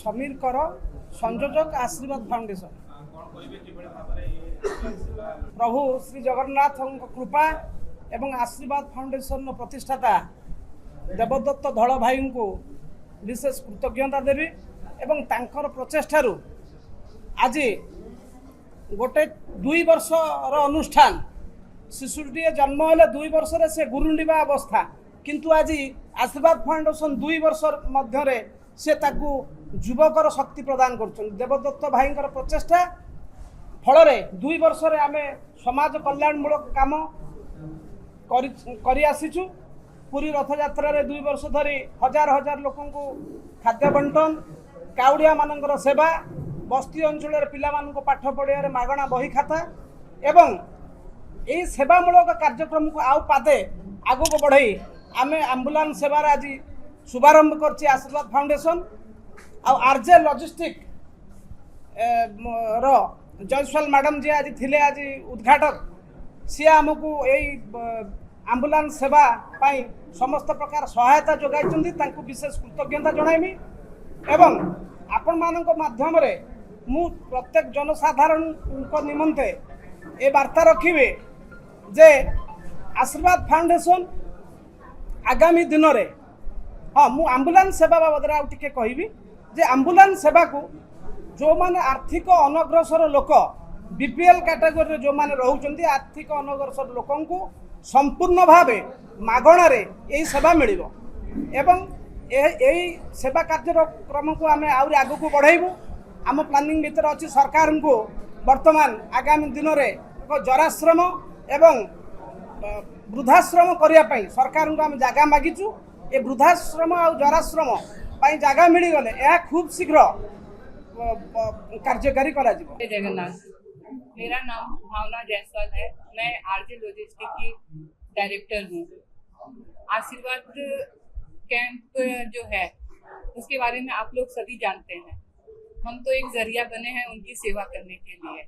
समीर कर संयोजक आशीर्वाद फाउंडेशन प्रभु श्री जगन्नाथ कृपा एवं आशीर्वाद फाउंडेशन प्रतिष्ठाता देवदत्त धड़ भाई को विशेष कृतज्ञता देवी एवं तांकर प्रचेष्टारू आज गोटे 2 वर्षर अनुष्ठान शिशुटी जन्म हेले 2 वर्ष से गुरुंडा अवस्था किंतु आज आशीर्वाद फाउंडेशन 2 वर्ष मध्य से ताकू युवकर शक्ति प्रदान कर देवदत्त भाई प्रचेष्टा फल 2 वर्ष आम समाज कल्याणमूलक काम कर आसीचु। पुरी रथ यात्रा 2 वर्ष धरी हजार हजार लोक खाद्य बंटन काउड़िया मानकर सेवा बस्ती अंचल पिला पाठ पढ़िया मागणा बही खाता एवं यही सेवामूलक कार्यक्रम को आउ पादे आगू को बढ़ई आम आम्बुलांस सेवार आज शुभारंभ कर Ashirwad foundation RJ logistic Jaiswal madam ji आज थिले आज उद्घाटक सी आमको यही आम्बुलांस सेवा पाई समस्त प्रकार सहायता जोगाई विशेष कृतज्ञता जनाइमी एवं आपण मानक माध्यम रे मु प्रत्येक जनसाधारण निमंते ए वार्ता रखिबे जे आशीर्वाद फाउंडेशन आगामी दिन रे हाँ मु आम्बुलांस सेवा बाबद आउ टिके कहबी जे आम्बुलांस सेवा को जो माने आर्थिक अनग्रसर लोक बीपीएल कैटेगरी जो माने रहउचंती आर्थिक अनग्रसर लोकन को संपूर्ण भावे मागणार यही सेवा मिलिबो एवं यही सेवा कार्यक्रम को आम आउरी आगु को बढ़ाइबू आम प्लानिंग भीतर अच्छी सरकार को वर्तमान आगामी दिन में जराश्रम एवं वृद्धाश्रम करने सरकार को आम जगह मागिचु ए वृद्धाश्रम और जराश्रम जगह मिलगले यह खूब शीघ्र कार्यकारी करा जिवो। जगन्नाथ, मेरा नाम भावना जायसवाल है। मैं आरजे लॉजिस्टिक की डायरेक्टर हूँ। आशीर्वाद कैंप जो है उसके बारे में आप लोग सभी जानते हैं। हम तो एक जरिया बने हैं उनकी सेवा करने के लिए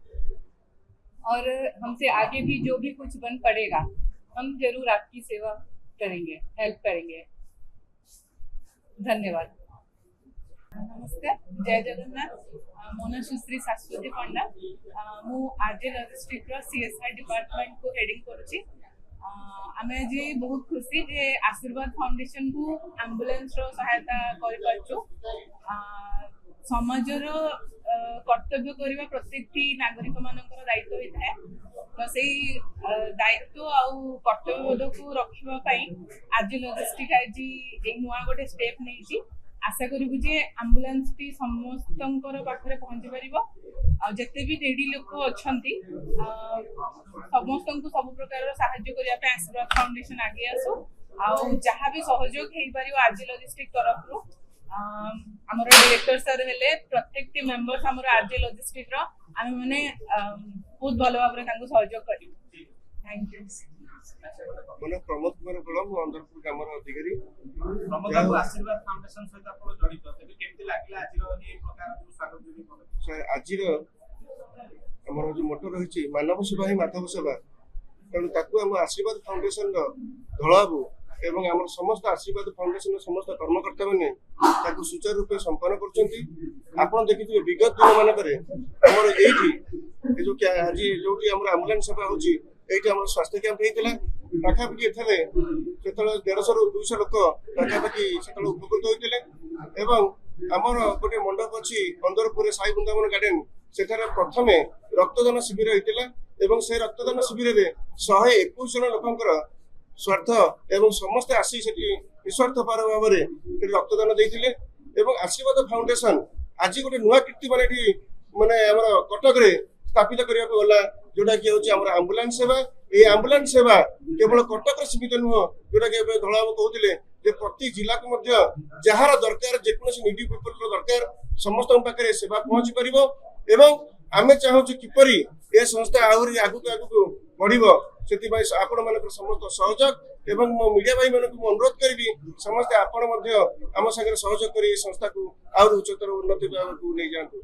और हमसे आगे भी जो भी कुछ बन पड़ेगा हम जरूर आपकी सेवा करेंगे, हेल्प करेंगे। धन्यवाद। नमस्कार, जय जगन्नाथ। मो ना सुश्री शाश्वती पंडा। मु आरजे लॉजिस्टिक सीएसआई डिपार्टमेंट को हेडिंग करुची। आमे आज बहुत खुशी जे आशीर्वाद फाउंडेशन को एम्बुलेंस रो सहायता करि पाछु। समाजर कर्तव्य करबा प्रत्येकटी नागरिक मानकर दायित्व होता तो से दायित्व आउ कर्तव्यबोध को रखिबा पई आज लॉजिस्टिक आज एक नुआ गोटे स्टेप नहीं आशा करू जे एम्बुलेंस टी समस्तंकर पाखरे पहुंची परिबो जिते भी नेडी लोक अच्छी समस्त को सब प्रकार साहाय्य करने आशीर्वाद फाउंडेशन आगे आसू जहाँ भी सहयोग हो पार आज लॉजिस्टिक तरफ रू आमर डायरेक्टर सर हेले प्रत्येक मेंबर्स आमर आज लॉजिस्टिक आम मैंने बहुत भल भाव सहयोग कर। Thank you. मैंने प्रमोद कुमार गोला अंधरपुर ग्राम अधिकारी आशीर्वाद फाउंडेशन सहित आपण जड़ित तबे केमति लागिला आजिर ए प्रकार स्वागत जोगी आजिर हमर जो मोटो रही मानव सेवा ही माधव सेवा तेणु ताकू आम आशीर्वाद फाउंडेशन धलाबू एवं आम समस्त आशीर्वाद फाउंडेशन समस्त कर्मकर्ता मैंने सुचारू रूप संपन्न कर देखिए विगत दिन मानक आमर ये जो आज जो आम्बुलांस सेवा होची ये स्वास्थ्य कैंप होता पाखापाखि एथे 150 ରୁ 200 लोक पाखापाखि से उपकृत होते आमर गोटे मंडप अच्छी अंदरपुर साई वृंदावन गार्डन सेठार प्रथमे रक्तदान शिविर होता से रक्तदान शिविर में 121 जन लोकंकर स्वार्थ एवं समस्ते आसी से निस्वार्थ पार भाव में रक्तदान देते आशीर्वाद फाउंडेशन आज गोटे नुआ कीर्ति माने कटक स्थापित करने गला जोटा कि हूँ आम्बुलांस सेवा। ये आम्बुलांस सेवा केवल कटक सीमित नुह जोटा कि धलाब कहते प्रति जिला को जार दरकार जेकोसी निडी पीपल दरकार समस्त पाखे सेवा पहुंची पार आम चाहूँ किपरि ए संस्था आहरी आगू आगू बढ़ से आपण मान समस्त सहयोग एवं मो मीडिया भाई मान अनुरोध करी समस्ते आपण आम सागर सहयोग कर संस्था को आहरी उच्चतर उन्नति को नहीं जातु।